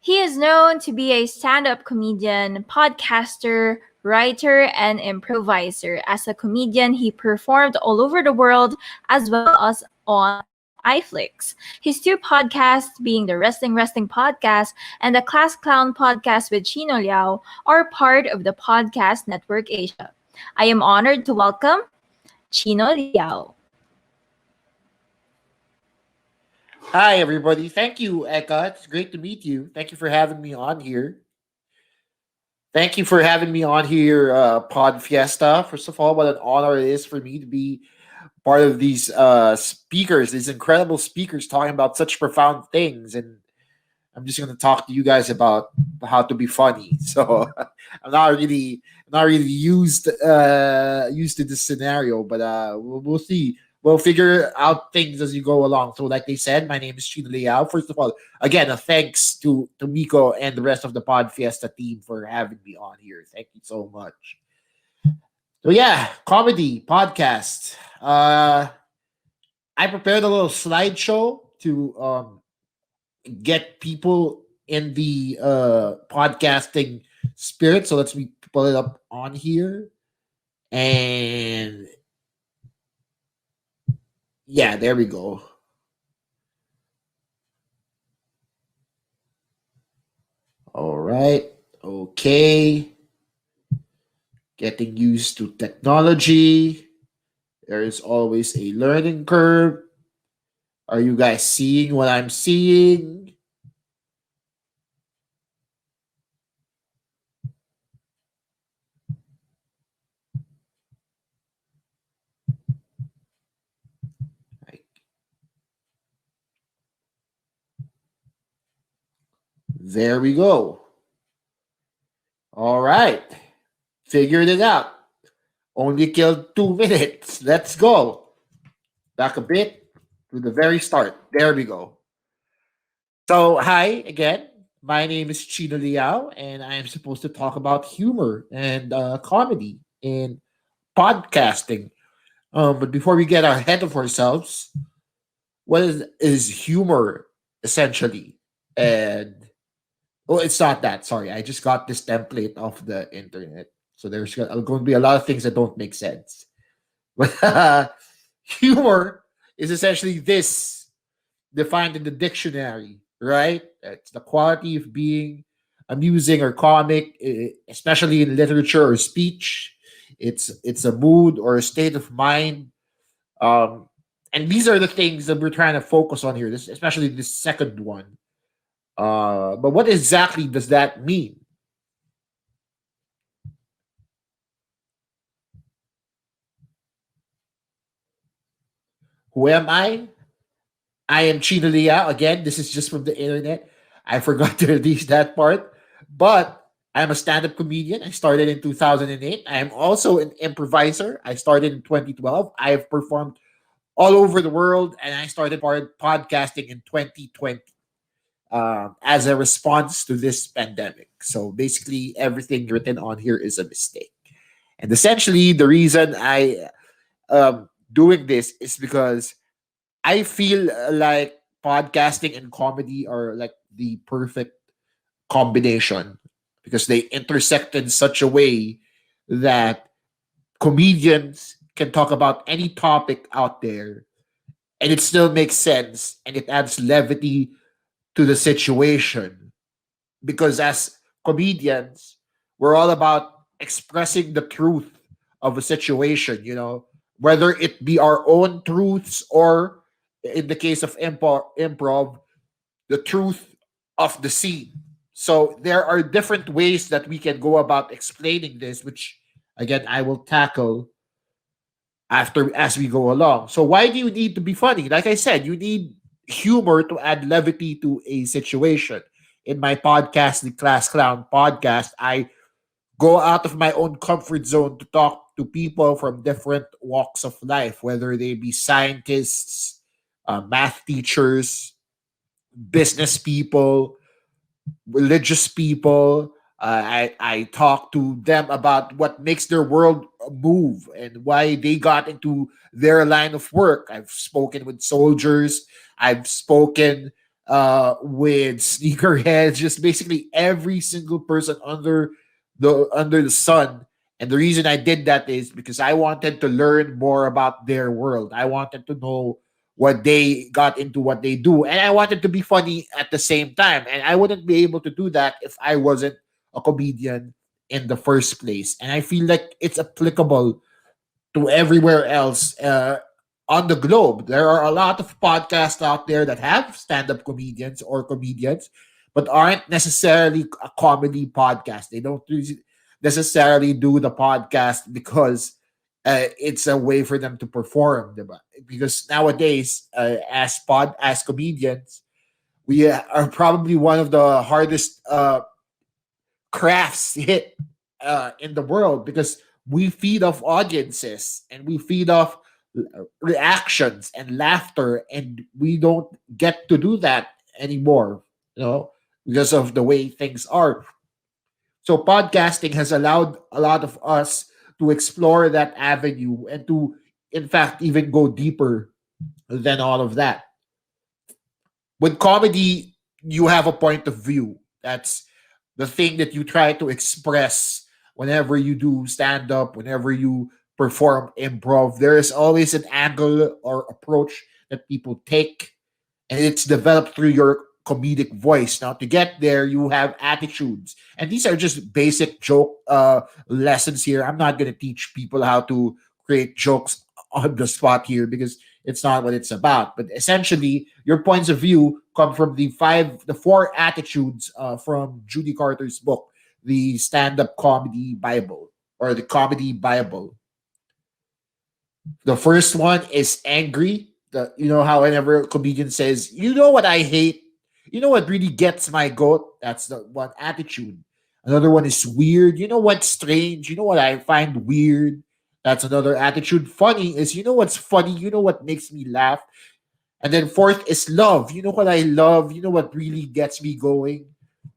He is known to be a stand up comedian, podcaster, writer, and improviser. As a comedian, he performed all over the world as well as on iFlix. His two podcasts, being the Wrestling Podcast and the Class Clown Podcast with Chino Liao, are part of the Podcast Network Asia. I am honored to welcome Chino Liao. Hi, everybody. Thank you, Eka. It's great to meet you. Thank you for having me on here. Thank you for having me on here, Podfiesta. First of all, what an honor it is for me to be part of these speakers, these incredible speakers talking about such profound things. And I'm just going to talk to you guys about how to be funny. So I'm not really used to this scenario, but we'll see. We'll figure out things as you go along. So, like they said, my name is Chino Liao. First of all, again, a thanks to Miko and the rest of the Pod Fiesta team for having me on here. Thank you so much. So yeah, comedy podcast. I prepared a little slideshow to get people in the podcasting spirit. So let's me pull it up on here. And yeah, there we go. All right. Okay. Getting used to technology. There is always a learning curve. Are you guys seeing what I'm seeing? Like, there we go. All right. Figured it out. Only killed 2 minutes. Let's go. Back a bit to the very start. There we go. So, hi again. My name is Chino Liao, and I am supposed to talk about humor and comedy in podcasting. But before we get ahead of ourselves, what is humor essentially? And oh, it's not that. Sorry, I just got this template off the internet. So there's going to be a lot of things that don't make sense. But humor is essentially this defined in the dictionary, right? It's the quality of being amusing or comic, especially in literature or speech. It's a mood or a state of mind. Um, and these are the things that we're trying to focus on here, this, especially this second one. But what exactly does that mean? Who am I? I am Chino Lia. Again, this is just from the internet. I forgot to release that part. But I'm a stand up comedian. I started in 2008. I am also an improviser. I started in 2012. I have performed all over the world and I started podcasting in 2020 as a response to this pandemic. So basically, everything written on here is a mistake. And essentially, the reason I doing this is because I feel like podcasting and comedy are like the perfect combination because they intersect in such a way that comedians can talk about any topic out there and it still makes sense and it adds levity to the situation because as comedians we're all about expressing the truth of a situation, whether it be our own truths or in the case of improv the truth of the scene. So there are different ways that we can go about explaining this, which again I will tackle after as we go along. So why do you need to be funny? Like I said, you need humor to add levity to a situation. In my podcast, the Class Clown podcast, I go out of my own comfort zone to talk to people from different walks of life, whether they be scientists, math teachers, business people, religious people. I talk to them about what makes their world move and why they got into their line of work. I've spoken with soldiers. I've spoken with sneakerheads, just basically every single person under the sun. And the reason I did that is because I wanted to learn more about their world. I wanted to know what they got into, what they do, and I wanted to be funny at the same time. And I wouldn't be able to do that if I wasn't a comedian in the first place. And I feel like it's applicable to everywhere else on the globe. There are a lot of podcasts out there that have stand-up comedians or comedians, but aren't necessarily a comedy podcast. They don't necessarily do the podcast because it's a way for them to perform. Diba? Because nowadays, as comedians, we are probably one of the hardest crafts hit in the world because we feed off audiences and we feed off reactions and laughter, and we don't get to do that anymore, because of the way things are. So podcasting has allowed a lot of us to explore that avenue and to, in fact, even go deeper than all of that. With comedy, you have a point of view. That's the thing that you try to express whenever you do stand up, whenever you perform improv. There is always an angle or approach that people take, and it's developed through your comedic voice. Now, to get there, you have attitudes, and these are just basic joke lessons here. I'm not going to teach people how to create jokes on the spot here because it's not what it's about. But essentially, your points of view come from the four attitudes from Judy Carter's book, the Stand-Up Comedy Bible or the Comedy Bible. The first one is angry. How whenever a comedian says, "You know what I hate? You know what really gets my goat?" That's the one attitude. Another one is weird. You know what's strange? You know what I find weird? That's another attitude. Funny is, you know what's funny? You know what makes me laugh? And then fourth is love. You know what I love? You know what really gets me going?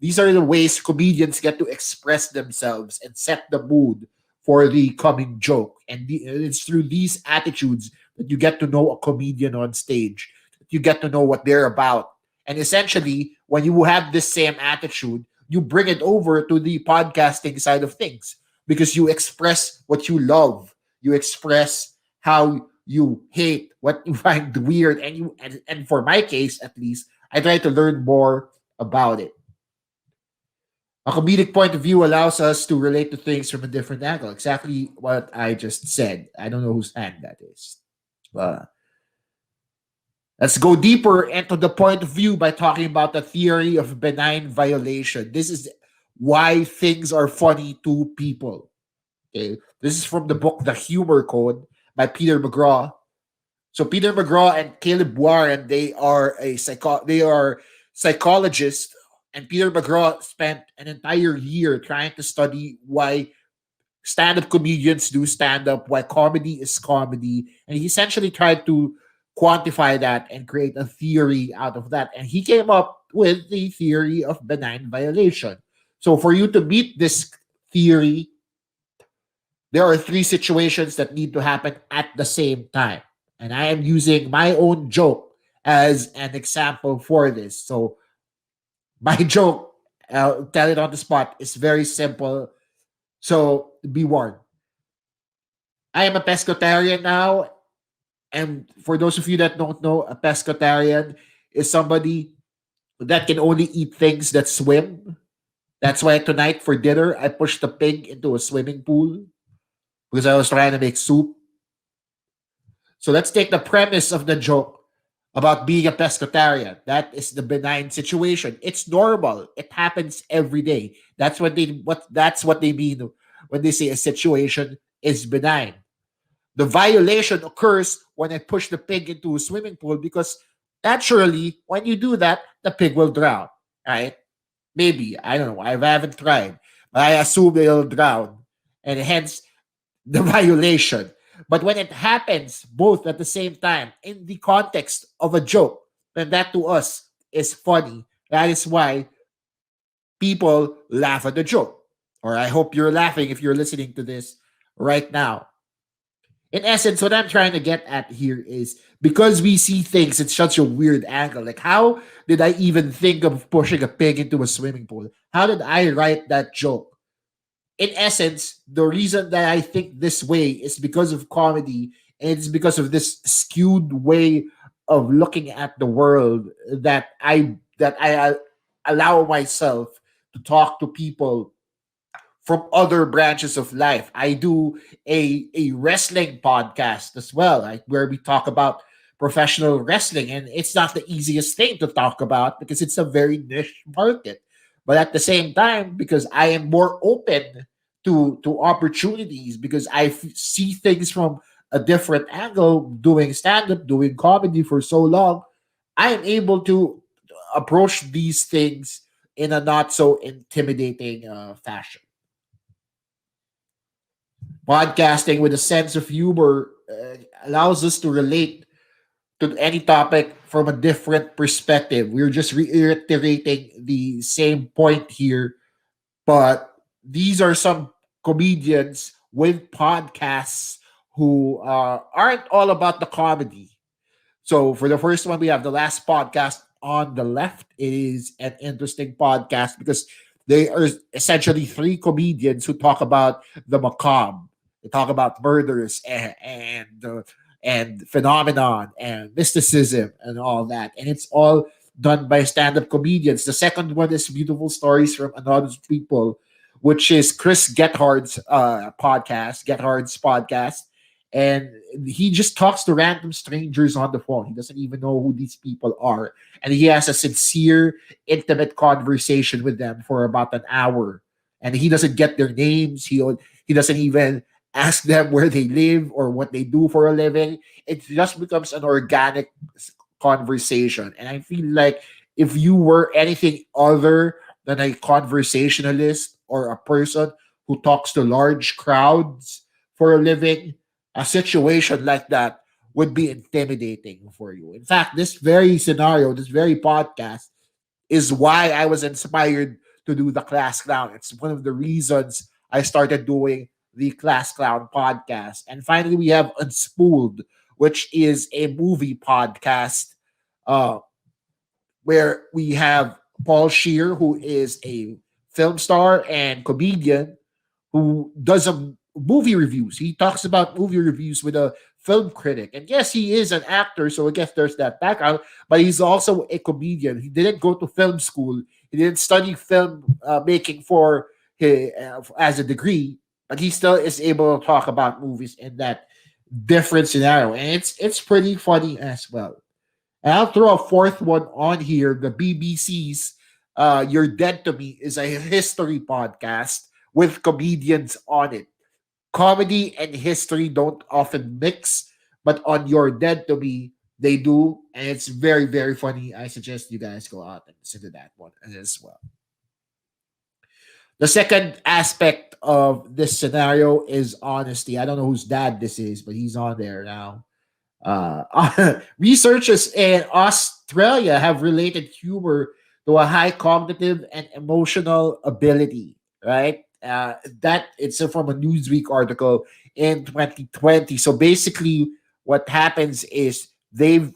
These are the ways comedians get to express themselves and set the mood for the coming joke. And it's through these attitudes that you get to know a comedian on stage. You get to know what they're about. And essentially, when you have this same attitude, you bring it over to the podcasting side of things because you express what you love. You express how you hate, what you find weird, and for my case at least, I try to learn more about it. A comedic point of view allows us to relate to things from a different angle. Exactly what I just said. I don't know whose hand that is. Uh, let's go deeper into the point of view by talking about the theory of benign violation. This is why things are funny to people. Okay, this is from the book The Humor Code by Peter McGraw. So Peter McGraw and Caleb Warren, they are psychologists, and Peter McGraw spent an entire year trying to study why stand-up comedians do stand-up, why comedy is comedy, and he essentially tried to quantify that and create a theory out of that. And he came up with the theory of benign violation. So for you to meet this theory, there are three situations that need to happen at the same time. And I am using my own joke as an example for this. So my joke, I'll tell it on the spot, is very simple. So be warned. I am a pescatarian now. And for those of you that don't know, a pescatarian is somebody that can only eat things that swim. That's why tonight for dinner, I pushed the pig into a swimming pool because I was trying to make soup. So let's take the premise of the joke about being a pescatarian. That is the benign situation. It's normal. It happens every day. That's what they mean when they say a situation is benign. The violation occurs when I push the pig into a swimming pool because naturally, when you do that, the pig will drown. Right? Maybe. I don't know. I haven't tried. But I assume it'll drown. And hence the violation. But when it happens both at the same time in the context of a joke, then that to us is funny. That is why people laugh at the joke. Or I hope you're laughing if you're listening to this right now. In essence, what I'm trying to get at here is because we see things in such a weird angle. Like, how did I even think of pushing a pig into a swimming pool? How did I write that joke? In essence, the reason that I think this way is because of comedy, and it's because of this skewed way of looking at the world that I allow myself to talk to people from other branches of life. I do a wrestling podcast as well, like where we talk about professional wrestling, and it's not the easiest thing to talk about because it's a very niche market. But at the same time, because I am more open to opportunities, because see things from a different angle, doing stand up, doing comedy for so long, I am able to approach these things in a not so intimidating fashion. Podcasting with a sense of humor allows us to relate to any topic from a different perspective. We're just reiterating the same point here, but these are some comedians with podcasts who aren't all about the comedy. So for the first one, we have the last podcast on the left. It is an interesting podcast because they are essentially three comedians who talk about the macabre. They talk about murders and phenomenon and mysticism and all that, and it's all done by stand-up comedians. The second one is Beautiful Stories from Anonymous People, which is Chris Gethard's podcast, and he just talks to random strangers on the phone. He doesn't even know who these people are, and he has a sincere, intimate conversation with them for about an hour. And he doesn't get their names. He doesn't even ask them where they live or what they do for a living. It just becomes an organic conversation. And I feel like if you were anything other than a conversationalist or a person who talks to large crowds for a living, a situation like that would be intimidating for you. In fact, this very scenario, this very podcast, is why I was inspired to do the Class Clown. It's one of the reasons I started doing the Class Clown podcast. And finally, we have Unspooled, which is a movie podcast uh, where we have Paul Shear, who is a film star and comedian who does a movie reviews. He talks about movie reviews with a film critic. And yes, he is an actor, so I guess there's that background, but he's also a comedian. He didn't go to film school. He didn't study film making for as a degree, but he still is able to talk about movies in that different scenario. And it's pretty funny as well. And I'll throw a fourth one on here. The BBC's You're Dead to Me is a history podcast with comedians on it. Comedy and history don't often mix, but on You're Dead to Me, they do. And it's very, very funny. I suggest you guys go out and listen to that one as well. The second aspect of this scenario is honesty. I don't know whose dad this is, but he's on there now. Researchers in Australia have related humor to a high cognitive and emotional ability, right? That it's from a Newsweek article in 2020. So basically, what happens is they've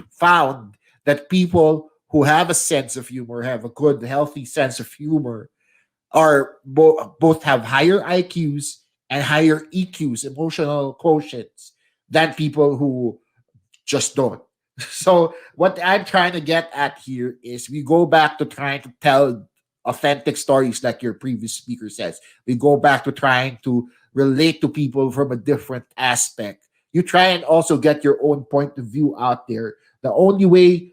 found that people who have a sense of humor, have a good, healthy sense of humor, are both have higher IQs and higher EQs, emotional quotients, than people who just don't. So what I'm trying to get at here is we go back to trying to tell authentic stories, like your previous speaker says. We go back to trying to relate to people from a different aspect. You try and also get your own point of view out there. The only way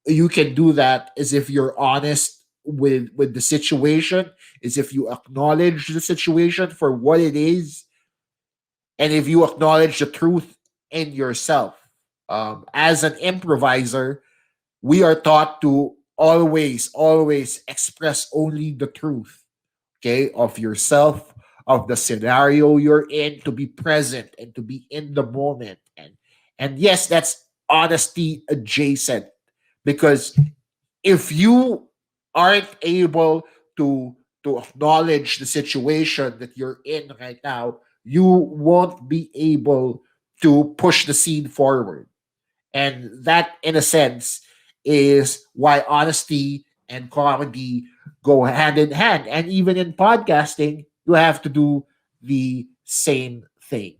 you can do that is if you're honest with the situation, is if you acknowledge the situation for what it is, and if you acknowledge the truth in yourself. As an improviser, we are taught to always express only the truth, okay, of yourself, of the scenario you're in, to be present and to be in the moment. And yes, that's honesty adjacent, because if you aren't able to to acknowledge the situation that you're in right now, you won't be able to push the scene forward. And that, in a sense, is why honesty and comedy go hand in hand. And even in podcasting, you have to do the same thing.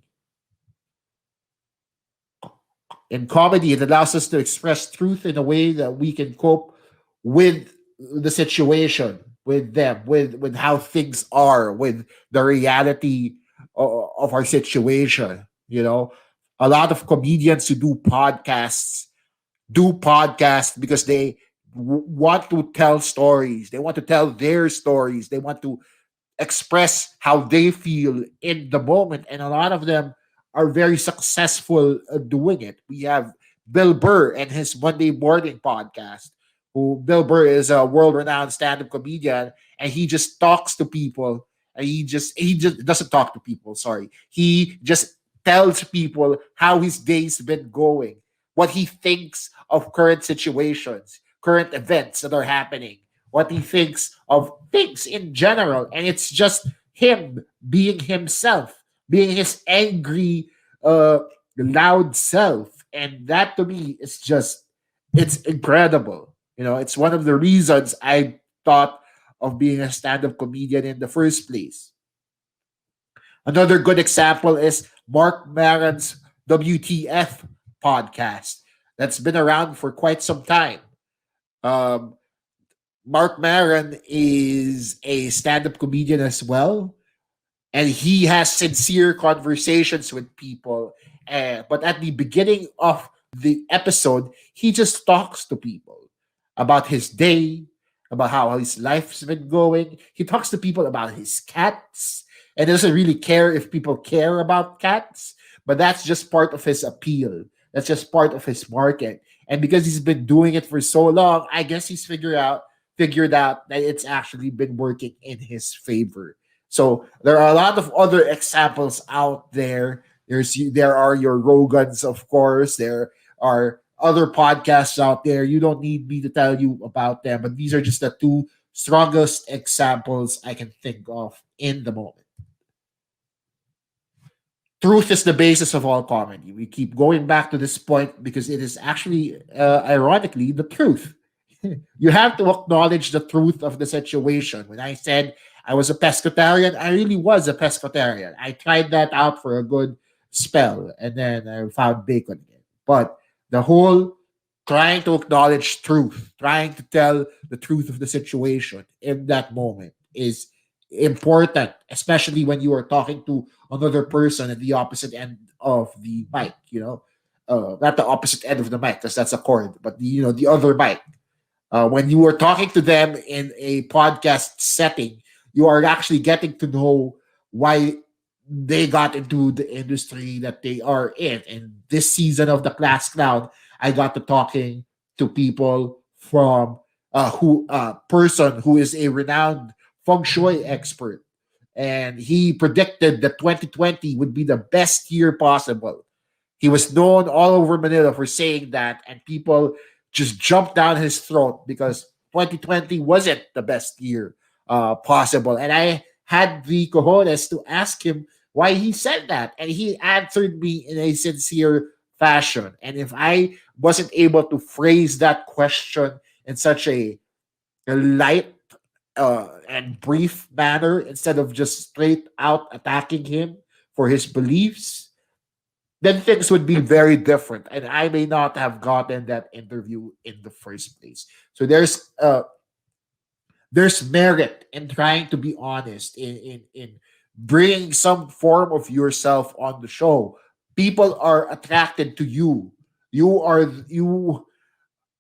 In comedy, it allows us to express truth in a way that we can cope with the situation, with them, with how things are, with the reality of our situation. You know, a lot of comedians who do podcasts because they want to tell stories. They want to tell their stories. They want to express how they feel in the moment. And a lot of them are very successful at doing it. We have Bill Burr and his Monday Morning podcast, who Bill Burr is a world renowned stand up comedian, and he just talks to people. And he just doesn't talk to people, sorry. He just tells people how his day's been going, what he thinks of current situations, current events that are happening, what he thinks of things in general. And it's just him being himself, being his angry, uh, loud self. And that to me is just, it's incredible. You know, it's one of the reasons I thought of being a stand up comedian in the first place. Another good example is Mark Maron's WTF podcast that's been around for quite some time. Um, Mark Maron is a stand-up comedian as well, and he has sincere conversations with people. But at the beginning of the episode, he just talks to people about his day, about how his life's been going. He talks to people about his cats, and doesn't really care if people care about cats. But that's just part of his appeal. That's just part of his market. And because he's been doing it for so long, I guess he's figured out that it's actually been working in his favor. So there are a lot of other examples out there. There are your Rogans, of course. There are other podcasts out there. You don't need me to tell you about them, but these are just the two strongest examples I can think of in the moment. Truth is the basis of all comedy. We keep going back to this point because it is actually, ironically, the truth. You have to acknowledge the truth of the situation. When I said I was a pescatarian, I really was a pescatarian. I tried that out for a good spell, and then I found bacon again. But the whole trying to acknowledge truth, trying to tell the truth of the situation in that moment is important, especially when you are talking to another person at the opposite end of the mic. Not the opposite end of the mic because that's a chord, but the other mic. When you are talking to them in a podcast setting, you are actually getting to know why they got into the industry that they are in. And this season of the Class Clown, I got to talking to people from who person who is a renowned feng shui expert, and he predicted that 2020 would be the best year possible. He was known all over Manila for saying that, and people just jumped down his throat because 2020 wasn't the best year possible. And I had the cojones to ask him why he said that, and he answered me in a sincere fashion. And if I wasn't able to phrase that question in such a light and brief manner instead of just straight out attacking him for his beliefs, then things would be very different, and I may not have gotten that interview in the first place. So there's merit in trying to be honest, in bringing some form of yourself on the show. People are attracted to you. You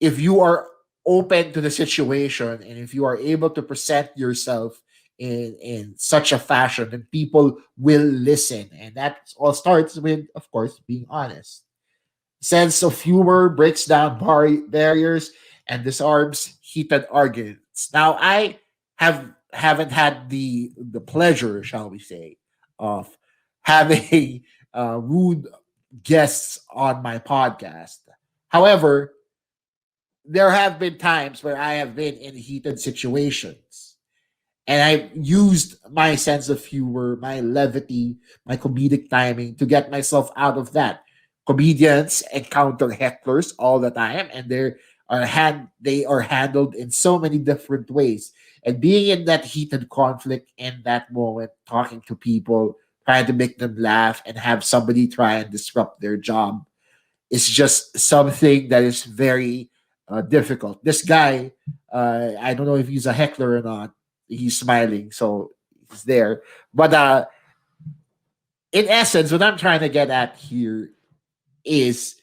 if you are open to the situation, and if you are able to present yourself in such a fashion, then people will listen. And that all starts with, of course, being honest. Sense of humor breaks down barriers and disarms heated arguments. Now, I haven't had the pleasure, shall we say, of having rude guests on my podcast. However, there have been times where I have been in heated situations, And I used my sense of humor, my levity, my comedic timing to get myself out of that. Comedians encounter hecklers all the time, and they are handled in so many different ways. And being in that heated conflict in that moment, talking to people, trying to make them laugh, and have somebody try and disrupt their job is just something that is very difficult. This guy, I don't know if he's a heckler or not. He's smiling, so he's there. But in essence, what I'm trying to get at here is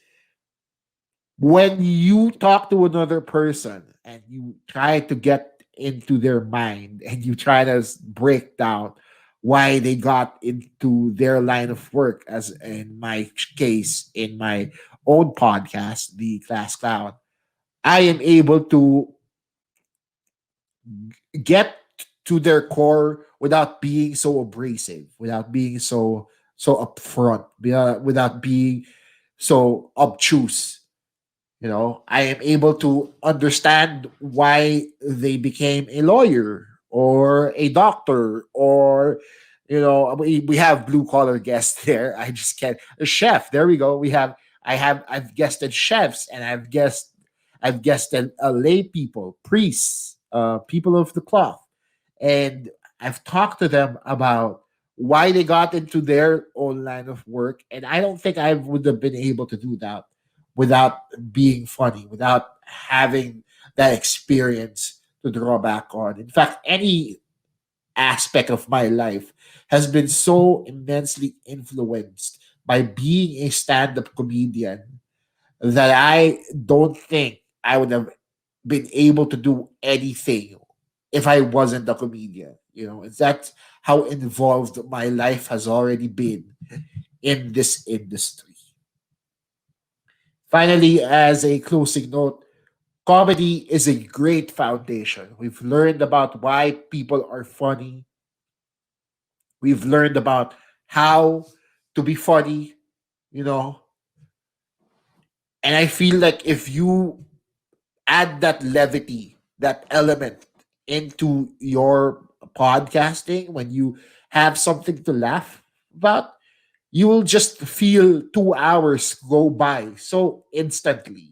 when you talk to another person and you try to get into their mind and you try to break down why they got into their line of work, as in my case, in my own podcast, the Class Clown, I am able to get to their core without being so abrasive, without being so upfront, without being so obtuse. You know, I am able to understand why they became a lawyer or a doctor, or we have blue collar guests there. I just can't a chef. There we go. I've guested chefs, and I've guested lay people, priests, people of the cloth, and I've talked to them about why they got into their own line of work, and I don't think I would have been able to do that without being funny, without having that experience to draw back on. In fact, any aspect of my life has been so immensely influenced by being a stand-up comedian that I don't think I would have been able to do anything if I wasn't a comedian. That's how involved my life has already been in this industry. Finally, as a closing note, comedy is a great foundation. We've learned about why people are funny. We've learned about how to be funny, you know. And I feel like if you add that levity, that element into your podcasting, when you have something to laugh about, you will just feel 2 hours go by so instantly.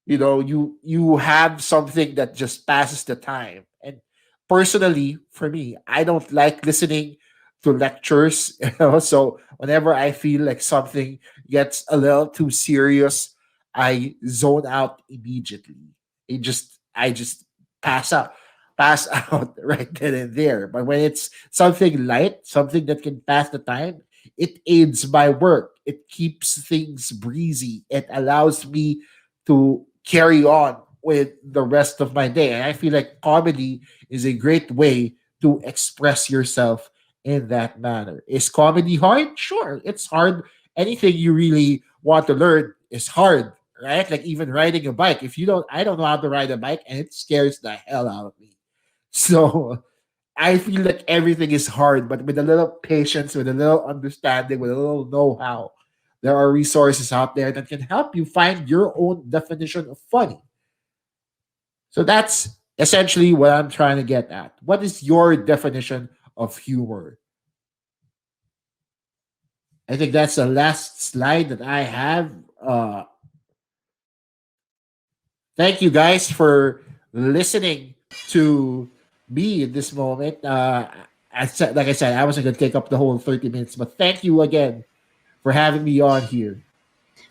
You have something that just passes the time. And personally, for me, I don't like listening to lectures. So whenever I feel like something gets a little too serious, I zone out immediately. I just pass out pass out right then and there. But when it's something light, something that can pass the time, it aids my work. It keeps things breezy. It allows me to carry on with the rest of my day. And I feel like comedy is a great way to express yourself in that manner. Is comedy hard? Sure, it's hard. Anything you really want to learn is hard, right? Like even riding a bike. I don't know how to ride a bike, and it scares the hell out of me. So I feel like everything is hard, but with a little patience, with a little understanding, with a little know how, there are resources out there that can help you find your own definition of funny. So that's essentially what I'm trying to get at. What is your definition of humor? I think that's the last slide that I have. Thank you guys for listening to me in this moment. Like I said, I wasn't going to take up the whole 30 minutes, but thank you again for having me on here.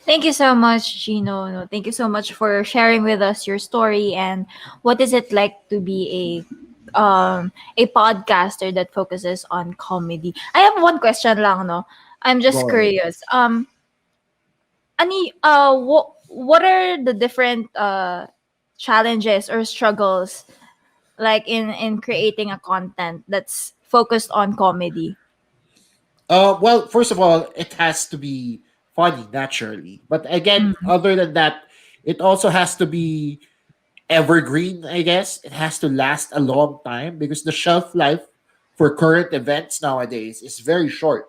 Thank you so much, Chino. No, thank you so much for sharing with us your story and what is it like to be a podcaster that focuses on comedy. I have one question lang, no. I'm just Go ahead. curious. What are the different challenges or struggles like in creating a content that's focused on comedy? Well, first of all, it has to be funny, naturally. But again, Mm-hmm. other than that, it also has to be evergreen, I guess. It has to last a long time because the shelf life for current events nowadays is very short.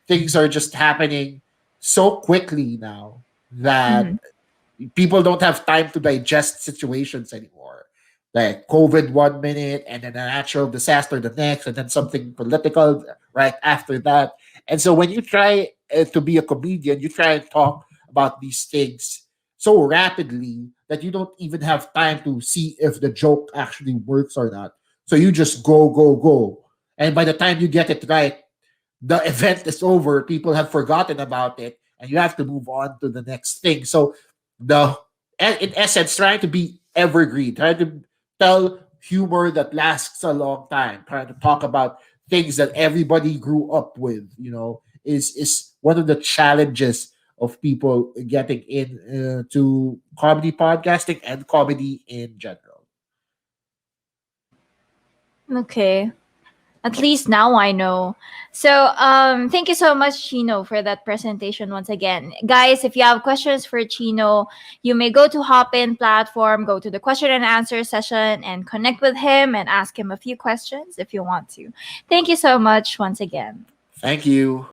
Things are just happening so quickly now that Mm-hmm. people don't have time to digest situations anymore. like COVID 1 minute, and then a natural disaster the next, and then something political right after that. And so when you try to be a comedian, you try and talk about these things so rapidly that you don't even have time to see if the joke actually works or not. So you just go, go, go. And by the time you get it right, the event is over. People have forgotten about it, and you have to move on to the next thing. So the in essence, trying to be evergreen, trying to tell humor that lasts a long time, trying to talk about things that everybody grew up with, is one of the challenges of people getting in to comedy podcasting and comedy in general. Okay. At least now I know. So, thank you so much, Chino, for that presentation once again. Guys, if you have questions for Chino, you may go to Hopin platform, go to the question and answer session, and connect with him and ask him a few questions if you want to. Thank you so much once again. Thank you.